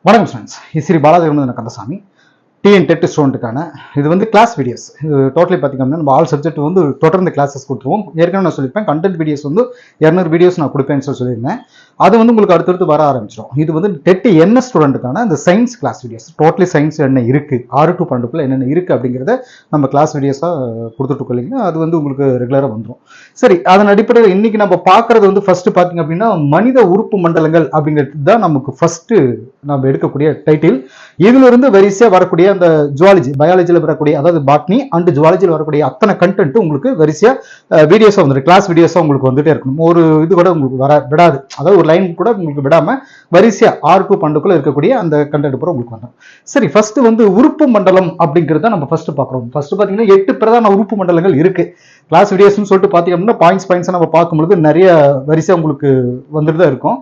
வணக்கம் friends, Shri Balaji Kandasamy. TN TET ஸ்டூடெண்ட்டுக்கான இது வந்து கிளாஸ் வீடியோஸ். இது டோட்டலி பார்த்திங்கன்னா நம்ம ஆல் சப்ஜெக்ட் வந்து தொடர்ந்து கிளாஸஸ் கொடுத்துருவோம். ஏற்கனவே நான் சொல்லியிருப்பேன், கண்டென்ட் வீடியோஸ் வந்து 200 வீடியோஸ் நான் கொடுப்பேன்னு சொல்லியிருந்தேன். அது வந்து உங்களுக்கு அடுத்தடுத்து வர ஆரம்பிச்சிடும். இது வந்து டெட் என்ன ஸ்டூடெண்ட்டுக்கான இந்த science class videos. Totally science என்ன இருக்குது, 6 to 12 என்னென்ன இருக்குது அப்படிங்கிறத நம்ம கிளாஸ் வீடியோஸாக கொடுத்துட்டு அது வந்து உங்களுக்கு ரெகுலராக வந்துடும். சரி, அதன் அடிப்படையில் இன்னைக்கு நம்ம பார்க்குறது வந்து ஃபர்ஸ்ட் பார்த்திங்க அப்படின்னா மனித உறுப்பு மண்டலங்கள் அப்படிங்கிறது தான் நமக்கு ஃபர்ஸ்ட் நம்ம எடுக்கக்கூடிய டைட்டில். இதுல இருந்து வரிசையாக வரக்கூடிய அந்த ஜுவாலஜி, பயாலஜியில் வரக்கூடிய, அதாவது பாட்னி அண்ட் ஜுவாலஜியில் வரக்கூடிய அத்தனை கண்டென்ட் உங்களுக்கு வரிசையாக வீடியோஸாக வந்துடும். கிளாஸ் வீடியோஸாக உங்களுக்கு வந்துட்டே இருக்கணும். ஒரு இது கூட உங்களுக்கு வர விடாது, அதாவது ஒரு லைன் கூட உங்களுக்கு விடாம வரிசையா 6 to 12 இருக்கக்கூடிய அந்த கண்டென்ட் பூரா உங்களுக்கு வந்துடும். சரி, ஃபர்ஸ்ட் வந்து உறுப்பு மண்டலம் அப்படிங்கிறத நம்ம ஃபர்ஸ்ட் பார்க்குறோம். ஃபர்ஸ்ட் பார்த்தீங்கன்னா 8 பிரதான உறுப்பு மண்டலங்கள் இருக்கு. கிளாஸ் வீடியோஸ்னு சொல்லிட்டு பார்த்தீங்கன்னா பாயிண்ட்ஸ் நம்ம பார்க்கும்பொழுது நிறைய வரிசை உங்களுக்கு வந்துட்டு தான் இருக்கும்.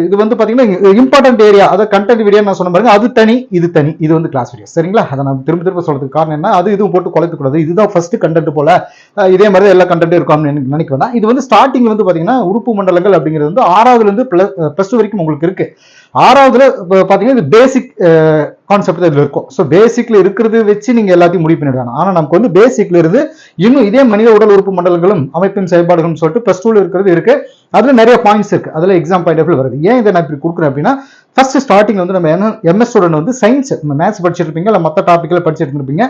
இது வந்து பாத்தீங்கன்னா இம்பார்ட்டன்ட் ஏரியா, அதாவது கண்டென்ட் வீடியோ நான் சொன்ன பாருங்க, அது தனி இது தனி, இது வந்து கிளாஸ் வீடியோ. சரிங்களா? அதை நான் திரும்ப சொல்றதுக்கு காரணம் என்ன, அது இதுவும் போட்டு குறைக்க கூடாது. இதுதான் ஃபர்ஸ்ட் கண்டென்ட் போல இதே மாதிரி எல்லா கண்டென்ட்டும் இருக்கும்னு நினைக்க வேண்டாம். இது வந்து ஸ்டார்டிங் வந்து பாத்தீங்கன்னா உறுப்பு மண்டலங்கள் அப்படிங்கிறது வந்து 6வதுல இருந்து +2 வரைக்கும் உங்களுக்கு இருக்கு. 6வதுல பாத்தீங்கன்னா இது பேசிக் கான்செப்ட் இதுல இருக்கும். ஸோ பேசிக்ல இருக்கிறது வச்சு நீங்க எல்லாத்தையும் முடிவு பண்ணிடுவாங்க. ஆனா நமக்கு வந்து பேசிக்ல இருந்து இன்னும் இதே மனித உடல் உறுப்பு மண்டலங்களும் அமைப்பின் செயல்பாடுகளும் சொல்லிட்டு +2ல இருக்கிறது இருக்கு. அதுல நிறைய பாயிண்ட்ஸ் இருக்கு. அதுல எக்ஸாம் பாயிண்ட் ஆஃப் வியூ வருது. ஏன் இதை நான் இப்படி கொடுக்குறேன் அப்படின்னா, ஃபர்ஸ்ட் ஸ்டார்டிங் வந்து நம்ம எம்எஸ் ஸ்டூடெண்ட் வந்து சயின்ஸ், மேத்ஸ் படிச்சிருப்பீங்க, இல்லை மற்ற டாபிக்ல படிச்சிருப்பீங்க.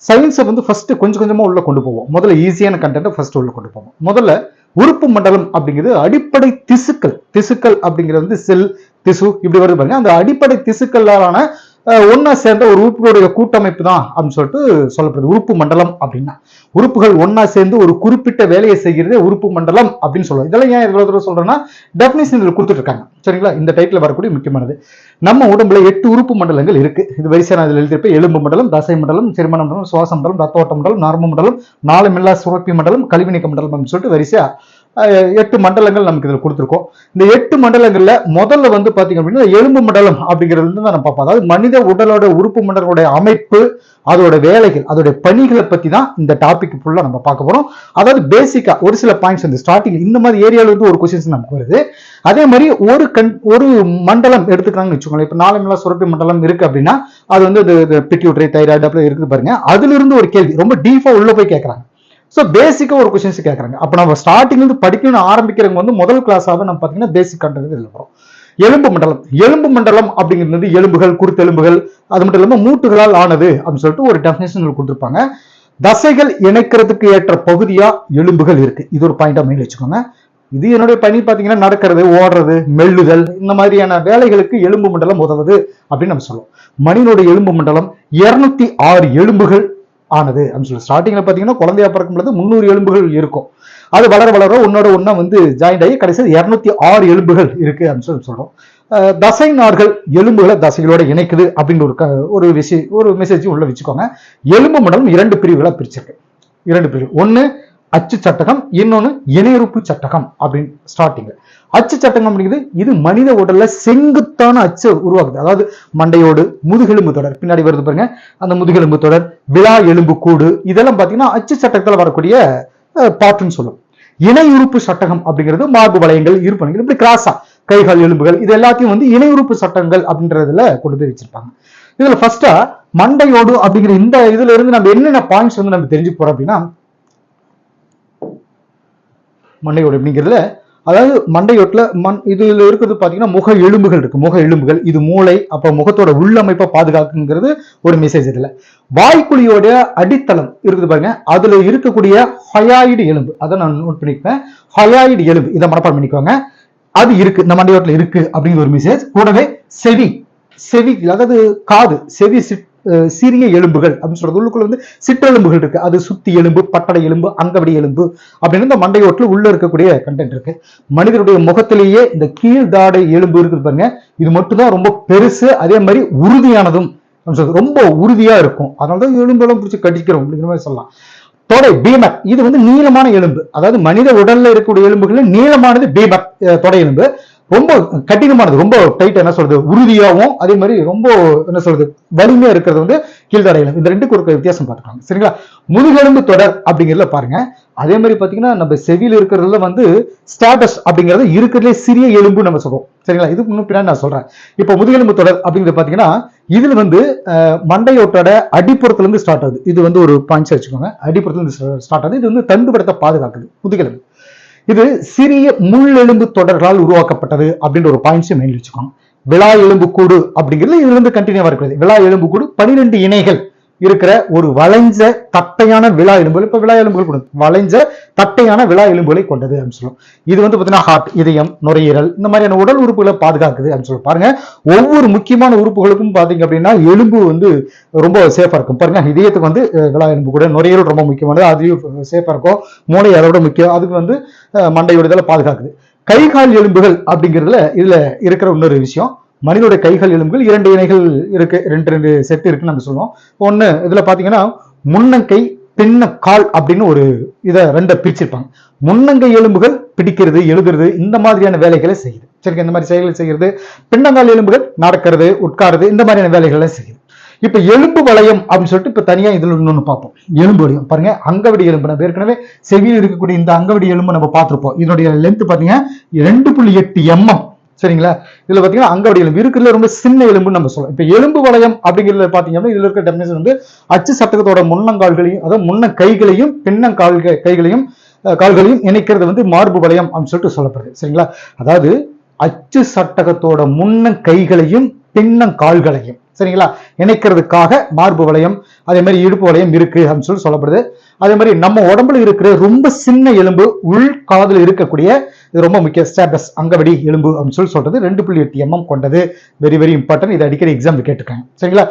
சயின்ஸை வந்து ஃபர்ஸ்ட் கொஞ்சம் கொஞ்சமா உள்ள கொண்டு போவோம். முதல்ல ஈஸியான கண்டென்ட்டை ஃபர்ஸ்ட் உள்ள கொண்டு போவோம். முதல்ல உறுப்பு மண்டலம் அப்படிங்கிறது அடிப்படை திசுக்கள் அப்படிங்கிறது வந்து செல், திசு இப்படி வருது பாருங்க. அந்த அடிப்படை திசுக்களான ஒன்னா சேர்ந்த ஒரு உறுப்புகளுடைய கூட்டமைப்பு தான் அப்படின்னு சொல்லிட்டு சொல்லப்படுது உறுப்பு மண்டலம் அப்படின்னா. உறுப்புகள் ஒன்னா சேர்ந்து ஒரு குறிப்பிட்ட வேலையை செய்கிறது உறுப்பு மண்டலம் அப்படின்னு சொல்லுவோம். இதெல்லாம் ஏன் இவ்வளவு தூரம் சொல்றேன்னா, டெஃபினிஷன் இதுல கொடுத்துட்டு இருக்காங்க. சரிங்களா? இந்த டைட்டில் வரக்கூடிய முக்கியமானது, நம்ம உடம்புல 8 உறுப்பு மண்டலங்கள் இருக்கு. இது வரிசையா நான் இதில் எழுதியிருப்பேன். எலும்பு மண்டலம், தசை மண்டலம், செரிமான மண்டலம், சுவாச மண்டலம், ரத்த ஓட்ட மண்டலம், நரம்பு மண்டலம், நாளமில்லா சுரப்பி மண்டலம், கழிவுநீக்க மண்டலம் அப்படின்னு சொல்லிட்டு வரிசையா 8 மண்டலங்கள் நமக்கு இதில் கொடுத்துருக்கோம். இந்த 8 மண்டலங்கள்ல முதல்ல வந்து பாத்தீங்க அப்படின்னா எலும்பு மண்டலம் அப்படிங்கிறது வந்து நம்ம பார்ப்போம். அதாவது மனித உடலோட உறுப்பு மண்டலோட அமைப்பு, அதோட வேலைகள், அதோட பணிகளை பத்தி தான் இந்த டாபிக் ஃபுல்லா நம்ம பார்க்க போறோம். அதாவது பேசிக்கா ஒரு சில பாயிண்ட்ஸ் வந்து ஸ்டார்டிங் இந்த மாதிரி ஏரியால இருந்து ஒரு கொஸ்டின்ஸ் நமக்கு வருது. அதே மாதிரி ஒரு மண்டலம் எடுத்துக்கிறாங்கன்னு வச்சுக்கோங்களேன். இப்ப நாளமில்லா சுரப்பி மண்டலம் இருக்கு அப்படின்னா அது வந்து பிட்யூட்டரி, தைராய்டு அப்படி இருக்குது பாருங்க. அதுல இருந்து ஒரு கேள்வி ரொம்ப டீப்பா உள்ள போய் கேட்கறாங்க. ஸோ பேசிக்கா ஒரு கொஸ்டின்ஸ் கேட்கறாங்க. அப்ப நம்ம ஸ்டார்டிங்ல இருந்து படிக்கணும்னு ஆரம்பிக்கிறவங்க வந்து முதல் கிளாஸாக நம்ம பாத்தீங்கன்னா பேசிக் கண்டென்ட் இதுல வரும். எலும்பு மண்டலம் அப்படிங்கிறது எலும்புகள், குருத்தெலும்புகள், அது மட்டும் இல்லாம மூட்டுகளால் ஆனது அப்படின்னு சொல்லிட்டு ஒரு டெஃபினேஷன் கொடுத்துருப்பாங்க. தசைகள் இணைக்கிறதுக்கு ஏற்ற பகுதியா எலும்புகள் இருக்கு. இது ஒரு பாயிண்டா மைண்ட் வச்சுக்கோங்க. இது என்னுடைய பணி பாத்தீங்கன்னா நடக்கிறது, ஓடுறது, மெல்லுதல், இந்த மாதிரியான வேலைகளுக்கு எலும்பு மண்டலம் உதவுது அப்படின்னு நம்ம சொல்லுவோம். மனிதனுடைய எலும்பு மண்டலம் 206 எலும்புகள் ஆனது அப்படின்னு சொல்லி ஸ்டார்டிங்ல பாத்தீங்கன்னா குழந்தையா பிறக்கும் பொழுது 300 எலும்புகள் இருக்கும். அது வளர ஒன்னோட வந்து ஜாயிண்ட் ஆகி கடைசி 206 எலும்புகள் இருக்கு அப்படின்னு சொல்றோம். தசை நார்கள் எலும்புகளை தசைகளோட இணைக்குது அப்படின்ற ஒரு மெசேஜ் உள்ள வச்சுக்கோங்க. எலும்பு மண்டலம் 2 பிரிவுகளா பிரிச்சிருக்கு. 2 பிரிவு, ஒன்னு அச்சு சட்டகம், இன்னொன்னு இணையுறுப்பு சட்டகம் அப்படின்னு ஸ்டார்டிங்ல. அச்சு சட்டகம் அப்படிங்கிறது இது மனித உடல்ல செங்குத்தான அச்சு உருவாக்குது. அதாவது மண்டையோடு, முதுகெலும்பு தொடர் பின்னாடி வருது பாருங்க, அந்த முதுகெலும்பு தொடர், விலா எலும்பு கூடு, இதெல்லாம் பாத்தீங்கன்னா அச்சு சட்டத்துல வரக்கூடிய பாட்டுன்னு சொல்லும். இணையுறுப்பு சட்டகம் அப்படிங்கிறது மார்பு வளையங்கள், இருப்பணிகள், இப்படி கிராஸா கைகால் எலும்புகள், இது எல்லாத்தையும் வந்து இணையுறுப்பு சட்டங்கள் அப்படின்றதுல கொண்டு போய் வச்சிருப்பாங்க. இதுல ஃபர்ஸ்டா மண்டையோடு அப்படிங்கிற இந்த இதுல இருந்து நம்ம என்னென்ன பாயிண்ட்ஸ் வந்து நம்ம தெரிஞ்சு போறோம் அப்படின்னா, மண்டையோடு அப்படிங்கிறதுல அதாவது மண்டையோட்டுல இதுல இருக்கிறது பாத்தீங்கன்னா முக எலும்புகள் இருக்கு. முக எலும்புகள் இது மூளை, அப்ப முகத்தோட உள்ளமைப்பை பாதுகாக்குங்கிறது ஒரு மெசேஜ். இதுல வாய்க்குழியோட அடித்தளம் இருக்குது பாருங்க, அதுல இருக்கக்கூடிய ஹயாய்டு எலும்பு, அதை நான் நோட் பண்ணிப்பேன். ஹயாய்டு எலும்பு இதை மனப்பாடம் பண்ணிக்கோங்க. அது இருக்கு, இந்த மண்டையோட்டுல இருக்கு அப்படிங்கிற ஒரு மெசேஜ். கூடவே செவி அதாவது காது, செவி சிறிய எலும்புகள் அப்படின்னு சொல்றது. உள்ளுக்குள்ள வந்து சிற்றெலும்புகள் இருக்கு. அது சுத்தி எலும்பு, பட்டடை எலும்பு, அங்கவடி எலும்பு அப்படின்னு இந்த மண்டையோட்டுல உள்ள இருக்கக்கூடிய கண்டென்ட் இருக்கு. மனிதனுடைய முகத்திலேயே இந்த கீழ் தாடை எலும்பு இருக்குது பாருங்க, இது மட்டும் தான் ரொம்ப பெருசு. அதே மாதிரி உறுதியானதும் ரொம்ப உறுதியா இருக்கும். அதனாலதான் எலும்பெல்லாம் பிடிச்சி கடிக்கிறோம் அப்படிங்கிற மாதிரி சொல்லலாம். தொடை பீமர், இது வந்து நீளமான எலும்பு. அதாவது மனித உடல்ல இருக்கக்கூடிய எலும்புகள் நீளமானது பீமர் தொடை எலும்பு. ரொம்ப கடினமானது, ரொம்ப டைட், என்ன சொல்றது, உறுதியாகவும் அதே மாதிரி ரொம்ப என்ன சொல்றது வலிமையா இருக்கிறது வந்து கீழ்தாடை எலும்பு, இந்த ரெண்டுக்கு ஒரு வித்தியாசம் பார்த்துக்காங்க. சரிங்களா? முதுகெலும்பு தொடர் அப்படிங்கிறதுல பாருங்க, அதே மாதிரி பாத்தீங்கன்னா நம்ம செவியில் இருக்கிறதுல வந்து ஸ்டாட்டஸ் அப்படிங்கிறது இருக்கிறதுலே சிறிய எலும்பு நம்ம சொல்றோம். சரிங்களா? இது இன்னும் பின்னாடி நான் சொல்றேன். இப்போ முதுகெலும்பு தொடர் அப்படிங்கிறது பாத்தீங்கன்னா இதுல வந்து மண்டையோட்டோட அடிப்புறத்துல இருந்து ஸ்டார்ட் ஆகுது. இது வந்து ஒரு பாயிண்ட்ஸ் வச்சுக்கோங்க. அடிப்புறத்துல இருந்து ஸ்டார்ட் ஆகுது. இது வந்து தண்டுபடத்தை பாதுகாக்குது முதுகெலும்பு. இது சிறிய முள்ளெலும்பு தொடர்களால் உருவாக்கப்பட்டது அப்படின்ற ஒரு பாயிண்ட்ஸ் மெயின் வச்சுக்கோங்க. விழா எலும்பு கூடு அப்படிங்கிறது இதுல இருந்து கண்டினியூவா இருக்கிறது. விழா எலும்பு கூடு 12 இணைகள் இருக்கிற ஒரு வளைஞ்ச தட்டையான விழா எலும்புகள். இப்ப விழா எலும்புகள் வளைஞ்ச தட்டையான விழா எலும்புகளை கொண்டது அப்படின்னு சொல்லுவோம். இது வந்து பாத்தீங்கன்னா ஹார்ட், இதயம், நுரையீரல் இந்த மாதிரியான உடல் உறுப்புகளை பாதுகாக்குது அப்படின்னு சொல்லுவோம். பாருங்க, ஒவ்வொரு முக்கியமான உறுப்புகளுக்கும் பாத்தீங்க அப்படின்னா எலும்பு வந்து ரொம்ப சேஃபா இருக்கும். பாருங்க, இதயத்துக்கு வந்து விழா எலும்பு கூட, நுரையீரல் ரொம்ப முக்கியமானது, அதையும் சேஃபா இருக்கும். மூளை அதோட முக்கியம், அதுக்கு வந்து மண்டையோட இதெல்லாம் பாதுகாக்குது. கை கால் எலும்புகள் அப்படிங்கிறதுல இதுல இருக்கிற இன்னொரு விஷயம், மனிதனுடைய கைகள் எலும்புகள் 2 இணைகள் இருக்கு, 2 செட் இருக்குன்னு நம்ம சொல்லுவோம். ஒண்ணு இதுல பாத்தீங்கன்னா முன்னங்கை பின்னக்கால் அப்படின்னு ஒரு இதை 2 பிரிச்சிருப்பாங்க. முன்னங்கை எலும்புகள் பிடிக்கிறது, எழுதுறது இந்த மாதிரியான வேலைகளை செய்யுது. சரி, இந்த மாதிரி செயல்களை செய்யறது. பின்னங்கால் எலும்புகள் நடக்கிறது, உட்காருது, இந்த மாதிரியான வேலைகளை செய்யுது. இப்ப எலும்பு வளையம் அப்படின்னு சொல்லிட்டு இப்ப தனியா இதுல இன்னொன்னு பார்ப்போம். எலும்பு வளையம் பாருங்க, அங்கவடி எலும்பு நம்ம ஏற்கனவே செவியில் இருக்கக்கூடிய இந்த அங்கவடி எலும்பு நம்ம பார்த்திருப்போம். இதனுடைய லென்த் பாத்தீங்கன்னா 2.8 mm. சரிங்களா? இதுல பாத்தீங்கன்னா அங்கவடி எலும்பு இருக்கிறதுல ரொம்ப சின்ன எலும்புன்னு நம்ம சொல்லலாம். இப்ப எலும்பு வளையம் அப்படிங்கிறத பாத்தீங்கன்னா இதுல இருக்க டெபினிஷன் வந்து அச்சு சட்டகத்தோட முன்னங்கால்களையும், அதாவது முன்ன கைகளையும் கைகளையும் கால்களையும் இணைக்கிறது வந்து மார்பு வளையம் அப்படின்னு சொல்லிட்டு சொல்லப்படுது. சரிங்களா? அதாவது அச்சு சட்டகத்தோட முன்ன கைகளையும் பின்னங்கால்களையும் சரிங்களா இணைக்கிறதுக்காக மார்பு வளையம், அதே மாதிரி இடுப்பு வளையம் இருக்கு அப்படின்னு சொல்லப்படுது. அதே மாதிரி நம்ம உடம்புல இருக்கிற ரொம்ப சின்ன எலும்பு உள் காதுல இருக்கக்கூடிய, இது ரொம்ப முக்கிய, ஸ்டாட்டஸ் அங்கவடி எலும்பு அப்படின்னு சொல்றது 2.8 mm கொண்டது. Very very important. இது அடிக்கடி எக்ஸாம் கேட்டிருக்காங்க. சரிங்களா?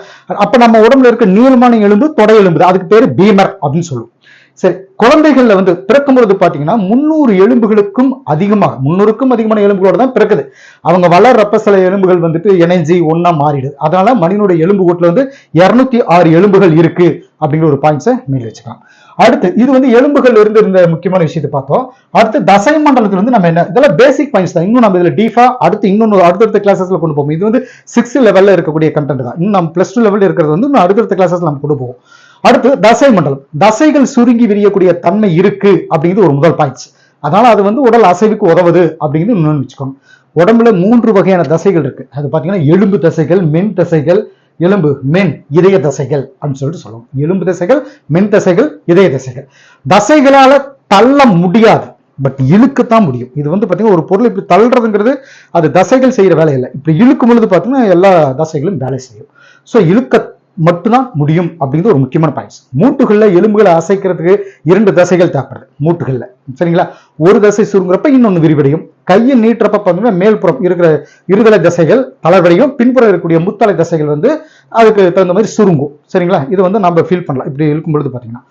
அப்ப நம்ம உடம்புல இருக்க நீளமான எலும்பு தொடை எலும்பு, அதுக்கு பேரு பீமர் அப்படின்னு சொல்லுவோம். சரி, குழந்தைகள்ல வந்து பிறக்கும் பொழுது பாத்தீங்கன்னா 300 எலும்புகளுக்கும் அதிகமாக, 300க்கும் அதிகமான எலும்புகளோட தான் பிறக்குது. அவங்க வளர்றப்ப சில எலும்புகள் வந்துட்டு இணைஞ்சி ஒன்னா மாறிடுது. அதனால மனிதனுடைய எலும்பு கூட்டுல வந்து 206 எலும்புகள் இருக்கு அப்படிங்கிற ஒரு பாயிண்ட்ஸை மேல் வச்சுக்கலாம். அடுத்து இது வந்து எலும்புகள் இருந்து இருந்த முக்கியமான விஷயத்தை பார்த்தோம். அடுத்து தசை மண்டலத்துல வந்து நம்ம என்ன, இதெல்லாம் பேசிக் பாயிண்ட்ஸ் தான். இன்னும் நம்ம இதுல டீஃபா அடுத்தடுத்த கிளாஸஸ்ல கொண்டு போவோம். இது வந்து 6th லெவல்ல இருக்கக்கூடிய கண்டென்ட் தான். இன்னும் நம்ம +2 லெவல்ல இருக்கிறது வந்து இன்னும் அடுத்தடுத்த கிளாஸஸ்ல நம்ம கொண்டு போவோம். அடுத்து தசை மண்டலம், தசைகள் சுருங்கி விரியக்கூடிய தன்மை இருக்கு அப்படிங்கிறது ஒரு முதல் பாயிண்ட்ஸ். அதனால அது வந்து உடல் அசைவுக்கு உதவுது அப்படிங்கிறது இன்னொன்னு வச்சுக்கோங்க. உடம்புல 3 வகையான தசைகள் இருக்கு. அது பாத்தீங்கன்னா எலும்பு தசைகள், மென் தசைகள், எலும்பு மென் இதய தசைகள் அப்படின்னு சொல்லிட்டு சொல்லுவோம். எலும்பு தசைகள், மென் தசைகள், இதய தசைகள். தசைகளால தள்ள முடியாது, பட் இழுக்கத்தான் முடியும். இது வந்து பாத்தீங்கன்னா ஒரு பொருள் இப்படி தள்ளுறதுங்கிறது அது தசைகள் செய்யற வேலை இல்லை. இப்படி இழுக்கும் பொழுது பாத்தீங்கன்னா எல்லா தசைகளும் வேலை செய்யும். ஸோ இழுக்க மட்டும்தான் முடியும் அப்படிங்கிறது ஒரு முக்கியமான பாயிண்ட்ஸ். மூட்டுகள்ல எலும்புகளை அசைக்கிறதுக்கு 2 தசைகள் தேவைப்படுது மூட்டுகள்ல. சரிங்களா? ஒரு தசை சுருங்குறப்ப இன்னொன்னு விரிவடையும். கையை நீட்டுறப்ப பார்த்தீங்கன்னா மேல்புறம் இருக்கிற இருதலை தசைகள் தளர்வடையும், பின்புறம் இருக்கக்கூடிய முத்தலை தசைகள் வந்து அதுக்கு தகுந்த மாதிரி சுருங்கும். சரிங்களா? இது வந்து நம்ம ஃபீல் பண்ணலாம் இப்படி இருக்கும் பொழுது பாத்தீங்கன்னா.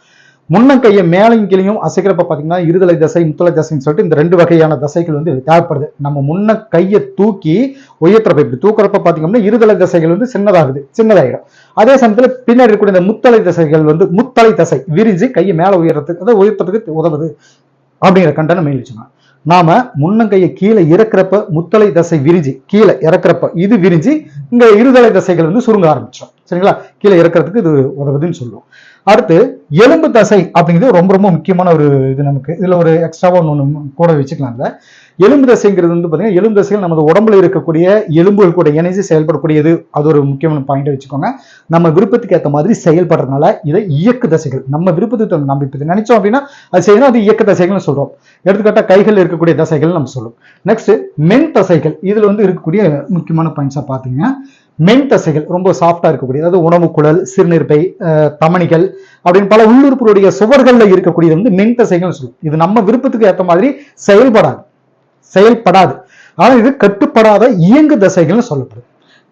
முன்னங்கையை மேலையும் கீழையும் அசைக்கிறப்ப பாத்தீங்கன்னா இருதலை தசை, முத்தலை தசைன்னு சொல்லிட்டு இந்த 2 வகையான தசைகள் வந்து தேவைப்படுது. நம்ம முன்ன கையை தூக்கி உயர்த்துறப்ப, இப்படி தூக்குறப்ப பாத்தீங்கன்னா இருதலை தசைகள் வந்து சின்னதாயிடும். அதே சமயத்துல பின்னாடி இருக்கக்கூடிய இந்த முத்தலை தசைகள் வந்து முத்தலை தசை விரிஞ்சு கையை மேல உயர்த்துறதுக்கு உதவுது அப்படிங்கிற கண்டனம் மேல் வச்சுக்கோங்க. நாம முன்னங்கையை கீழே இறக்குறப்ப முத்தலை தசை விரிஞ்சு கீழே இறக்குறப்ப இது விரிஞ்சு இங்க இருதலை தசைகள் வந்து சுருங்க ஆரம்பிச்சோம். சரிங்களா? கீழே இறக்குறதுக்கு இது உதவுதுன்னு சொல்லுவோம். அடுத்து எலும்பு தசை அப்படிங்கிறது ரொம்ப ரொம்ப முக்கியமான ஒரு இது. நமக்கு இதுல ஒரு எக்ஸ்ட்ராவா ஒன்று கூட வச்சுக்கலாம். எலும்பு தசைங்கிறது வந்து பாத்தீங்கன்னா எலும்பு தசைகள் நமது உடம்புல இருக்கக்கூடிய எலும்புகள் கூட இணைஞ்சு செயல்படக்கூடியது. அது ஒரு முக்கியமான பாயிண்ட் வச்சுக்கோங்க. நம்ம விருப்பத்துக்கு ஏற்ற மாதிரி செயல்படுறதுனால இதை இயக்கு தசைகள். நம்ம விருப்பத்துக்கு நம்ம இப்ப நினைச்சோம் அப்படின்னா அது செய்யணும், அது இயக்க தசைகள்னு சொல்றோம். எடுத்துக்காட்டா கைகள் இருக்கக்கூடிய தசைகள் நம்ம சொல்லுவோம். நெக்ஸ்ட் மென் தசைகள். இதுல வந்து இருக்கக்கூடிய முக்கியமான பாயிண்ட்ஸா பாத்தீங்கன்னா மென் தசைகள் ரொம்ப சாஃப்டா இருக்கக்கூடிய, அதாவது உணவு குழல், சிறுநீர்ப்பை, தமனிகள் அப்படின்னு பல உள்ளுறுப்புடைய சுவர்கள்ல இருக்கக்கூடியது வந்து மென் தசைகள் சொல்லுவோம். இது நம்ம விருப்பத்துக்கு ஏற்ற மாதிரி செயல்படாது. ஆனா இது கட்டுப்படாத இயங்கு தசைகள்னு சொல்லப்படுது.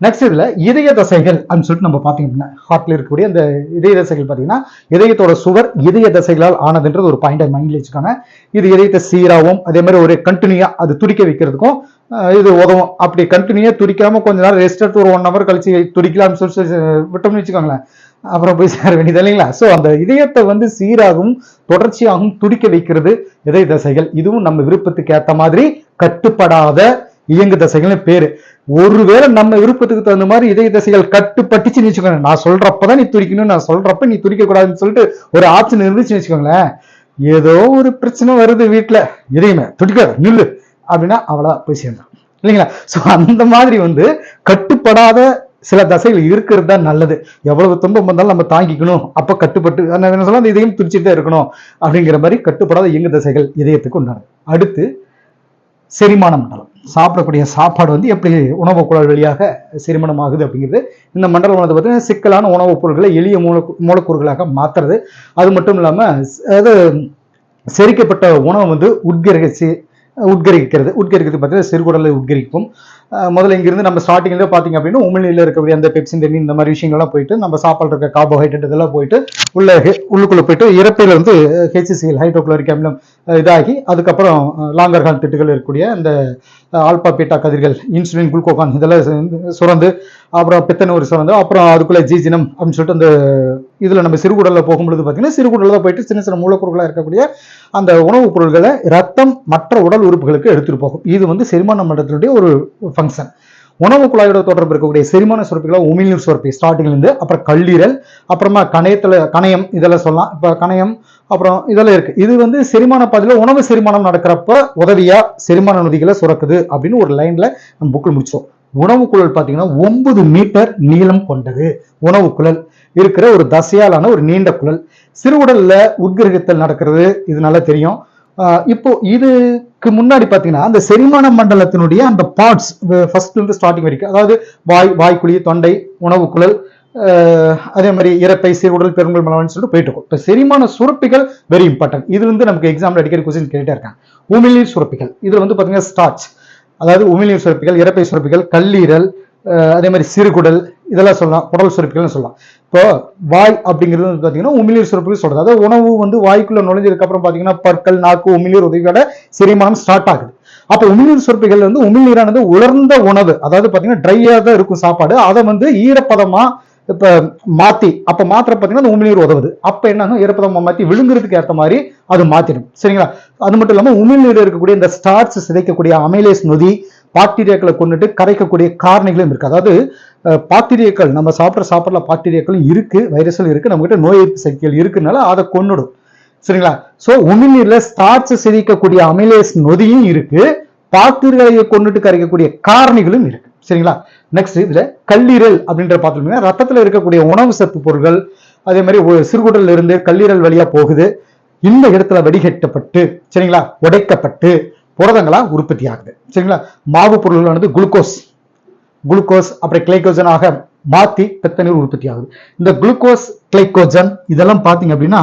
நெக்ஸ்ட் இதுல இதய தசைகள் அப்படின்னு சொல்லிட்டு நம்ம பாத்தீங்கன்னா ஹார்ட்ல இருக்கக்கூடிய அந்த இதய தசைகள் பாத்தீங்கன்னா இதயத்தோட சுவர் இதய தசைகளால் ஆனதுன்றது ஒரு பாயிண்ட் மைண்ட்ல வச்சுக்காங்க. இது இதயத்தை சீராவும் அதே மாதிரி ஒரு கண்டினியூயா அது துடிக்க வைக்கிறதுக்கும் இது உதவும். அப்படி கண்டினியூயா துடிக்காம கொஞ்ச நேரம் ரெஸ்ட் எடுத்து ஒரு 1 hour கழிச்சு துடிக்கலாம்னு சொல்லி விட்டோம்னு வச்சுக்கோங்களேன், அப்புறம் போய் சேர வேண்டியது இல்லைங்களா? சோ அந்த இதயத்தை வந்து சீராகவும் தொடர்ச்சியாகவும் துடிக்க வைக்கிறது இதய தசைகள். இதுவும் நம்ம விருப்பத்துக்கு ஏற்ற மாதிரி கட்டுப்படாத இயங்கு தசைகள்னு பேரு. ஒருவேளை நம்ம விருப்பத்துக்கு தகுந்த மாதிரி இதய தசைகள் கட்டுப்பட்டுச்சுன்னு வச்சுக்கோங்க, நான் சொல்றப்பதான் நீ துடிக்கணும், நான் சொல்றப்ப நீ துடிக்க கூடாதுன்னு சொல்லிட்டு ஒரு ஆப்ஷன் இருந்துச்சுன்னு வச்சுக்கோங்களேன், ஏதோ ஒரு பிரச்சனை வருது வீட்டுல, இதயமே துடிக்காத நில்லு அப்படின்னா அவளா போய் சேர்ந்தான் இல்லைங்களா. சோ அந்த மாதிரி கட்டுப்படாத சில தசைகள் இருக்கிறது தான் நல்லது. எவ்வளவு துன்பம் வந்தாலும் நம்ம தாங்கிக்கணும், அப்ப கட்டுப்பட்டு சொல்ல அந்த இதயம் துடிச்சுட்டே இருக்கணும் அப்படிங்கிற மாதிரி கட்டுப்படாத இயங்கு தசைகள் இதயத்துக்கு உண்டானது. அடுத்து செரிமான மண்டலம். சாப்பிடக்கூடிய சாப்பாடு எப்படி உணவு குழாய் வழியாக செரிமானம் ஆகுது அப்படிங்கிறது. இந்த மண்டலம் பார்த்தீங்கன்னா சிக்கலான உணவுப் பொருட்களை எளிய மூலக்கூறுகளாக மாத்துறது. அது மட்டும் இல்லாம அது செரிக்கப்பட்ட உணவு உட்கரிக்கிறது பார்த்தீங்கன்னா சிறுகுடலை உட்கரிக்கும். முதல்ல இங்கிருந்து நம்ம ஸ்டார்டிங்ல பாத்தீங்க அப்படின்னா உமிழ்நீர்ல இருக்கக்கூடிய அந்த பெப்சின் தண்ணி இந்த மாதிரி விஷயங்கள்லாம் போயிட்டு நம்ம சாப்பாடு இருக்க கார்போஹைட்ரேட் இதெல்லாம் போயிட்டு உள்ளுக்குள்ள போயிட்டு இறப்பையில HCl ஹைட்ரோகுளோரிக் அமிலம் இதாகி அதுக்கப்புறம் லாங்கர் ஹால் திட்டுகள் இருக்கக்கூடிய அந்த ஆல்பா பீட்டா கதிர்கள், இன்சுலின், குளுக்கோகான் இதெல்லாம் சுரந்து அப்புறம் பித்தனூர் சுரந்து அப்புறம் அதுக்குள்ள ஜீஜினம் அப்படின்னு சொல்லிட்டு அந்த இதுல நம்ம சிறுகுடல்ல போகும்பொழுது பார்த்தீங்கன்னா சிறுகுடல்ல போயிட்டு சின்ன சின்ன மூலக்கூறுகளா இருக்கக்கூடிய அந்த உணவுப் பொருட்களை ரத்தம் மற்ற உடல் உறுப்புகளுக்கு எடுத்துட்டு போகும். இது செரிமான மண்டலத்தினுடைய ஒரு ஃபங்க்ஷன். உணவு குழாயோட தொடர்பு இருக்கக்கூடிய செரிமான சுரப்பிகளை உமிழ்நீர் சுரப்பி ஸ்டார்டிங்ல இருந்து, அப்புறம் கல்லீரல், அப்புறமா கணையம் இதெல்லாம் சொல்லலாம். இப்ப கணையம் அப்புறம் இதெல்லாம் இருக்கு. இது செரிமான பாதையில உணவு செரிமானம் நடக்கிறப்ப உதவியா செரிமான நொதிகளை சுரக்குது அப்படின்னு ஒரு லைன்ல நம்ம புக்கில் முடிச்சோம். உணவு குழல் பாத்தீங்கன்னா 9 மீட்டர் நீளம் கொண்டது. உணவு குழல் இருக்கிற ஒரு தசையாலான ஒரு நீண்ட குழல். சிறுகுடல்ல உட்கிரகத்தில் நடக்கிறது இது நல்லா தெரியும். இப்போ இதுக்கு முன்னாடி பாத்தீங்கன்னா அந்த செரிமான மண்டலத்தினுடைய அந்த பார்ட்ஸ் ஃபர்ஸ்ட்ல இருந்து ஸ்டார்டிங் வரைக்கும், அதாவது வாய்க்குழி, தொண்டை, உணவு குழல், அதே மாதிரி இறப்பை, சிறுகுடல், பெருங்குடல், மலம்னு சொல்லிட்டு போயிட்டு இருக்கும். இப்போ செரிமான சுரப்பிகள் வெரி இம்பார்ட்டன்ட். இதுல நமக்கு எக்ஸாம்ல அடிக்கடி கொஸ்டின் கேட்டே இருக்காங்க. உமிழ்நீர் சுரப்பிகள் இதுல பாத்தீங்கன்னா ஸ்டார்ச், அதாவது உமிழ்நீர் சுரப்பிகள், இறப்பை சுரப்பிகள், கல்லீரல், அதே மாதிரி சிறுகுடல் இதெல்லாம் சொல்லலாம், குடல் சுரப்பிகள்னு சொல்லலாம். இப்போ வாய் அப்படிங்கிறது பாத்தீங்கன்னா உமிழ்நீர் சுரப்பிகள் சொல்றது. அதாவது உணவு வாய்க்குள்ள நுழைஞ்சதுக்கு அப்புறம் பாத்தீங்கன்னா பற்கள், நாக்கு, உமிழ்நீர் உதவியோட செரிமானம் ஸ்டார்ட் ஆகுது. அப்ப உமிழ்நீர் சுரப்பிகள் உமிழ்நீரானது உலர்ந்த உணவு, அதாவது பாத்தீங்கன்னா ட்ரையா தான் இருக்கும் சாப்பாடு, அதை ஈரப்பதமா இப்ப மாத்திர பாத்தீங்கன்னா உமிழ்நீர் உதவுது. அப்ப என்ன ஈரப்பதமா மாத்தி விழுங்குறதுக்கு ஏற்ற மாதிரி அது மாத்திடும். சரிங்களா. அது மட்டும் இல்லாம உமிழ்நீர் இருக்கக்கூடிய இந்த ஸ்டார்ச் சிதைக்கக்கூடிய அமைலேஸ் நொதி பாக்டீரியாக்களை கொண்டுட்டு கரைக்கக்கூடிய காரணிகளும் இருக்கு. அதாவது பாக்டீரியாக்கள் நம்ம சாப்பிட்ற பாக்டீரியாக்களும் இருக்கு, வைரஸ்கள் இருக்கு, நம்ம கிட்ட நோய் எதிர்ப்பு சக்திகள் இருக்குனால அதை கொன்னுடும். சரிங்களா. சோ உமிழ்நீர்ல ஸ்டார்ச் சிதைக்கக்கூடிய அமைலேஸ் நொதியும் இருக்கு, பாக்டீரியாவை கொண்டுட்டு கரைக்கக்கூடிய காரணிகளும் இருக்கு. சரிங்களா. நெக்ஸ்ட் இதுல கல்லீரல் அப்படின்ற பார்த்தோம்னா ரத்தத்துல இருக்கக்கூடிய உணவு சத்து பொருட்கள் அதே மாதிரி சிறுகுடல்ல இருந்து கல்லீரல் வழியா போகுது. இந்த இடத்துல வடிகட்டப்பட்டு சரிங்களா உடைக்கப்பட்டு புரதங்களா உற்பத்தி ஆகுது. சரிங்களா. மாவு பொருள்களானது குளுக்கோஸ் அப்புறம் கிளைகோஜனாக மாத்தி பித்தநீர் உற்பத்தி ஆகுது. இந்த குளுக்கோஸ், கிளைகோஜன் இதெல்லாம் பாத்தீங்க அப்படின்னா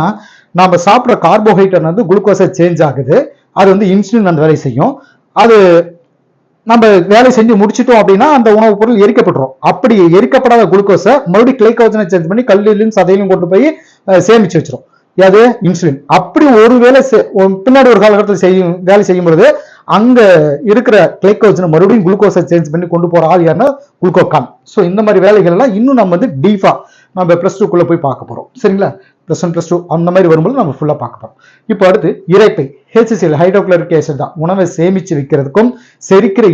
நாம சாப்பிட்ற கார்போஹைட்ரேட் குளுக்கோஸை சேஞ்ச் ஆகுது. அது இன்சுலின் அந்த வேலை செய்யும். அது நம்ம வேலை செஞ்சு முடிச்சிட்டோம் அப்படின்னா அந்த உணவுப் பொருள் எரிக்கப்பட்டுரும். அப்படி எரிக்கப்படாத குளுக்கோஸை மறுபடியும் கிளைகோஜனை சேஞ்ச் பண்ணி கல்லீரலையும் சதையிலும் கொண்டு போய் சேமிச்சு வச்சிரும். அது இன்சுலின். அப்படி ஒரு வேலை பின்னாடி ஒரு காலகட்டத்தில் வேலை செய்யும் பொழுது அங்க இருக்கிற கிளைகோஜனை மறுபடியும் குளுக்கோஸை சேஞ்ச் பண்ணி கொண்டு போற ஆள் யாருன்னா குளுக்கோகான். ஸோ இந்த மாதிரி வேலைகள் எல்லாம் இன்னும் நம்ம டீஃபா நம்ம +2 போய் பார்க்க போறோம். சரிங்களா. +1 +2 அந்த மாதிரி வரும்போது நம்ம ஃபுல்லா பார்க்க போறோம். இப்போ அடுத்து இரைப்பை, HCl ஹைட்ரோகுளோரிக் ஆசிட் தான் உணவை சேமிச்சு வைக்கிறதுக்கும் செரிக்கிற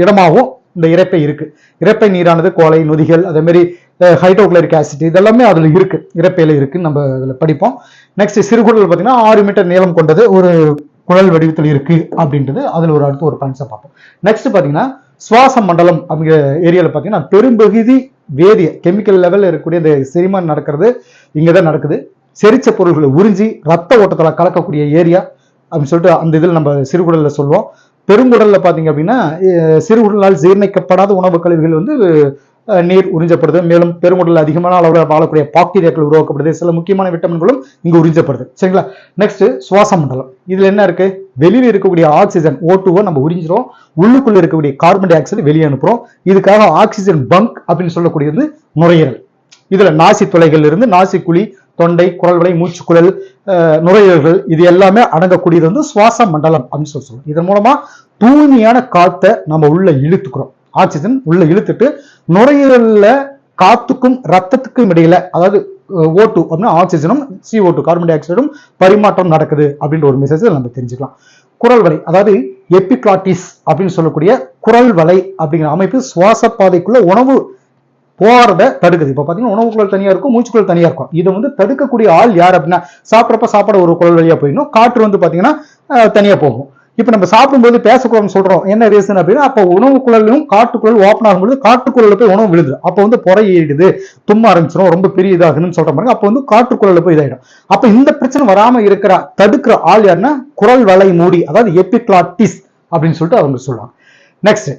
இடமாகவும் இந்த இரைப்பை இருக்கு. இரைப்பை நீரானது கோலை, நொதிகள், அதே மாதிரி ஹைட்ரோகுளோரிக் ஆசிட் இதெல்லாமே அதுல இருக்கு, இரைப்பையில இருக்கு, நம்ம அதுல படிப்போம். நெக்ஸ்ட் சிறுகுடல் பாத்தீங்கன்னா 6 மீட்டர் நீளம் கொண்டது ஒரு குழல் வடிவத்தில் இருக்கு அப்படின்றது அதுல அடுத்து ஒரு பாயிண்ட்ஸை பார்ப்போம். நெக்ஸ்ட் பாத்தீங்கன்னா சுவாச மண்டலம் அப்படிங்கிற ஏரியால பாத்தீங்கன்னா பெரும்பகுதி வேதிய கெமிக்கல் லெவல்ல இருக்கக்கூடிய இந்த செரிமானம் நடக்கிறது இங்கதான் நடக்குது. செரிச்ச பொருள்களை உறிஞ்சி ரத்த ஓட்டத்துல கலக்கக்கூடிய ஏரியா அப்படின்னு சொல்லிட்டு அந்த இதில் நம்ம சிறுகுடல்ல சொல்லுவோம். பெருங்குடல்ல பாத்தீங்க அப்படின்னா சிறுகுடலால் ஜீர்ணிக்கப்படாத உணவு கழிவுகள் நீர் உறிஞ்சப்படுது. மேலும் பெருங்குடல் அதிகமான அளவில் வாழக்கூடிய பாக்டீரியாக்கள் உருவாக்கப்படுது. சில முக்கியமான விட்டமின்களும் இங்கு உறிஞ்சப்படுது. சரிங்களா. நெக்ஸ்ட் சுவாச மண்டலம். இதுல என்ன இருக்கு, வெளியில இருக்கக்கூடிய ஆக்சிஜன் O2 நம்ம உறிஞ்சிரும், உள்ளுக்குள்ள இருக்கக்கூடிய கார்பன் டை ஆக்சைடு வெளியே அனுப்புறோம். இதுக்காக ஆக்சிஜன் பங்க் அப்படின்னு சொல்லக்கூடியது நுரையீரல். இதுல நாசி துளைகள் இருந்து நாசி குழி, தொண்டை, குரல்வளை, மூச்சுக்குழல், நுரையீரல்கள் இது எல்லாமே அடங்கக்கூடியது சுவாச மண்டலம் அப்படின்னு சொல்லுவோம். இதன் மூலமா தூய்மையான காத்தை நம்ம உள்ள இழுத்துக்கிறோம். ஆக்சிஜன் உள்ள இழுத்துட்டு நுரையீரல்ல காத்துக்கும் ரத்தத்துக்கும் இடையில, அதாவது O2 அப்படின்னா ஆக்சிஜனும் CO2 கார்பன் டை ஆக்சைடும் பரிமாற்றம் நடக்குது அப்படின்ற ஒரு மெசேஜ் நம்ம தெரிஞ்சுக்கலாம். குரல் வரை, அதாவது எபிக்ளாட்டிஸ் அப்படின்னு சொல்லக்கூடிய குரல் வலை அப்படிங்கிற அமைப்பு சுவாச பாதைக்குள்ள உணவு போறத தடுக்குது. இப்ப பாத்தீங்கன்னா உணவு குழல் தனியா இருக்கும், மூச்சுக்குழல் தனியா இருக்கும். இதை வந்து தடுக்கக்கூடிய ஆள் யார் அப்படின்னா, சாப்பிட்றப்ப சாப்பாடு ஒரு குழல் வழியா போயிடணும், காற்று வந்து பாத்தீங்கன்னா தனியா போகும். இப்ப நம்ம சாப்பிடும்போது பேசக்கூடாதுன்னு சொல்றோம், என்ன ரீசன் அப்படின்னா, அப்ப உணவு குழலும் காட்டுக்குழல் ஓப்பன் ஆகும்போது காட்டுக்குழல போய் உணவு விழுது, அப்ப வந்து புறையிடுது, தும்ம ஆரம்பிச்சிடும், ரொம்ப பெரிய இதாகுன்னு சொல்ற மாதிரி அப்ப வந்து காட்டுக்குழல போய் இதாயிடும். அப்ப இந்த பிரச்சனை வராம இருக்கிற தடுக்கிற ஆள் யாருன்னா குரல் வலை மூடி, அதாவது எபிக்ளாட்டிஸ் அப்படின்னு சொல்லிட்டு அவங்க சொல்லுவாங்க. நெக்ஸ்ட்,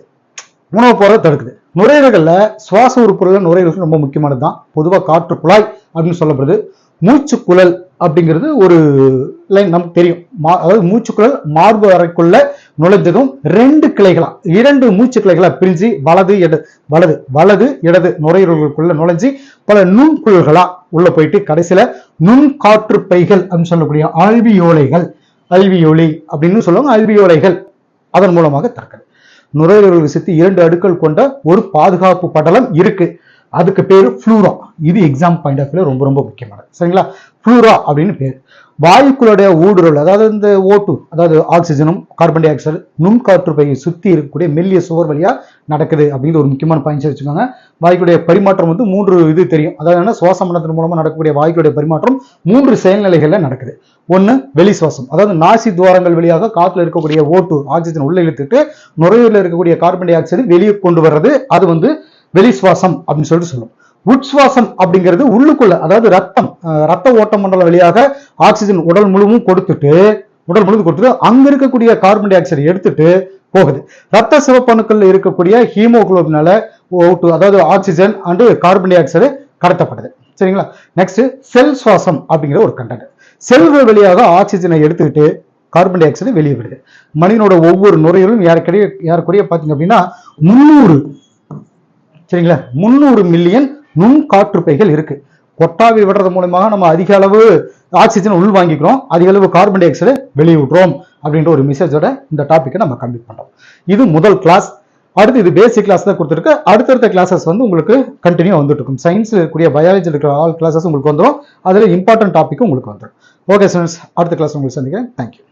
உணவு போறதை தடுக்குது. நுரையீரல்ல சுவாச உறுப்புகள் நுரையீரல் ரொம்ப முக்கியமானது தான். பொதுவாக காற்று குழாய் அப்படின்னு சொல்லப்படுது. மூச்சுக்குழல் அப்படிங்கிறது ஒரு லைன் நமக்கு தெரியும், அதாவது மூச்சுக்குழல் மார்பு அறைக்குள்ள நுழைஞ்சதும் 2 கிளைகளா, 2 மூச்சு கிளைகளா பிரிஞ்சு வலது இடது நுரையீரல்களுக்குள்ள நுழைஞ்சு பல நுண்குழல்களா உள்ள போயிட்டு கடைசியில நுண் காற்று பைகள் அப்படின்னு சொல்லக்கூடிய அல்வியோலி அப்படின்னு சொல்லுவாங்க, அல்வியோலைகள் அதன் மூலமாக திறக்குது. நுரையீரல் சுத்தி 2 அடுக்கள் கொண்ட ஒரு பாதுகாப்பு படலம் இருக்கு, அதுக்கு பேரு ஃப்ளூரா. இது எக்ஸாம் பாயிண்ட் ஆஃப் வியூல ரொம்ப ரொம்ப முக்கியமானது, சரிங்களா? ஃப்ளூரா அப்படின்னு பேரு. வாயுக்களுடைய ஊடுருவல், அதாவது இந்த O2, அதாவது ஆக்சிஜனும் கார்பன் டை ஆக்சைடு நுண்காற்று பையை சுத்தி இருக்கக்கூடிய மெல்லிய சுவர் வழியா நடக்குது அப்படிங்கிற ஒரு முக்கியமான பாயிண்ட்ஸ் வச்சுக்கோங்க. வாயுக்களுடைய பரிமாற்றம் வந்து 3 இது தெரியும், அதாவது சுவாச மண்டலத்தின் மூலமா நடக்கக்கூடிய வாயுக்களுடைய பரிமாற்றம் 3 செயல்நிலைகள்ல நடக்குது. ஒண்ணு வெளி சுவாசம், அதாவது நாசி துவாரங்கள் வழியாக காத்துல இருக்கக்கூடிய O2 ஆக்சிஜன் உள்ள இழுத்துட்டு நுரையீரலில் இருக்கக்கூடிய கார்பன் டை ஆக்சைடு வெளியே கொண்டு வர்றது, அது வந்து வெளி சுவாசம் அப்படின்னு சொல்லிட்டு சொல்லுவோம். உட்சுவாசம் அப்படிங்கிறது உள்ளுக்குள்ள, அதாவது ரத்த ஓட்ட மண்டலம் வழியாக ஆக்சிஜன் உடல் முழுவதும் கொடுத்துட்டு அங்க இருக்கக்கூடிய கார்பன் டை ஆக்சைடு எடுத்துட்டு போகுது. ரத்த சிவப்பணுக்கள் இருக்கக்கூடிய ஹீமோகுளோபினால O2, அதாவது oxygen and carbon dioxide கடத்தப்படுது, சரிங்களா? நெக்ஸ்ட், செல் சுவாசம் அப்படிங்கிற ஒரு கண்டென்ட். செல்கள் வழியாக ஆக்சிஜனை எடுத்துக்கிட்டு கார்பன் டை ஆக்சைடு வெளியே விடுது. மனிதனோட ஒவ்வொரு நுரையீரலும் யாருக்குரிய பாத்தீங்க அப்படின்னா 300 மில்லியன் நுண் காற்றுப்பைகள் இருக்கு. கொட்டாவி விடுறது மூலமாக நம்ம அதிக அளவு ஆக்சிஜன் உள் வாங்கிக்கிறோம், அதிக அளவு கார்பன் டை ஆக்சைடு வெளியே விடுறோம் அப்படின்ற ஒரு மெசேஜோட இந்த டாபிக்கை நம்ம கம்ப்ளீட் பண்றோம். இது முதல் கிளாஸ். அடுத்து இது பேசிக் கிளாஸ் தான் கொடுத்துருக்கு. அடுத்தடுத்த கிளாஸஸ் வந்து உங்களுக்கு கண்டினியூ வந்துட்டு இருக்கும். சயின்ஸ்ல இருக்கக்கூடிய பயாலஜி இருக்கிற ஆல் கிளாஸஸ் உங்களுக்கு வந்துடும், அதுல இம்பார்ட்டன்ட் டாபிக் உங்களுக்கு வந்துடும். ஓகே ஸ்டூடெண்ட்ஸ், அடுத்த கிளாஸ் உங்களுக்கு சந்திக்கிறேன். தேங்க்யூ.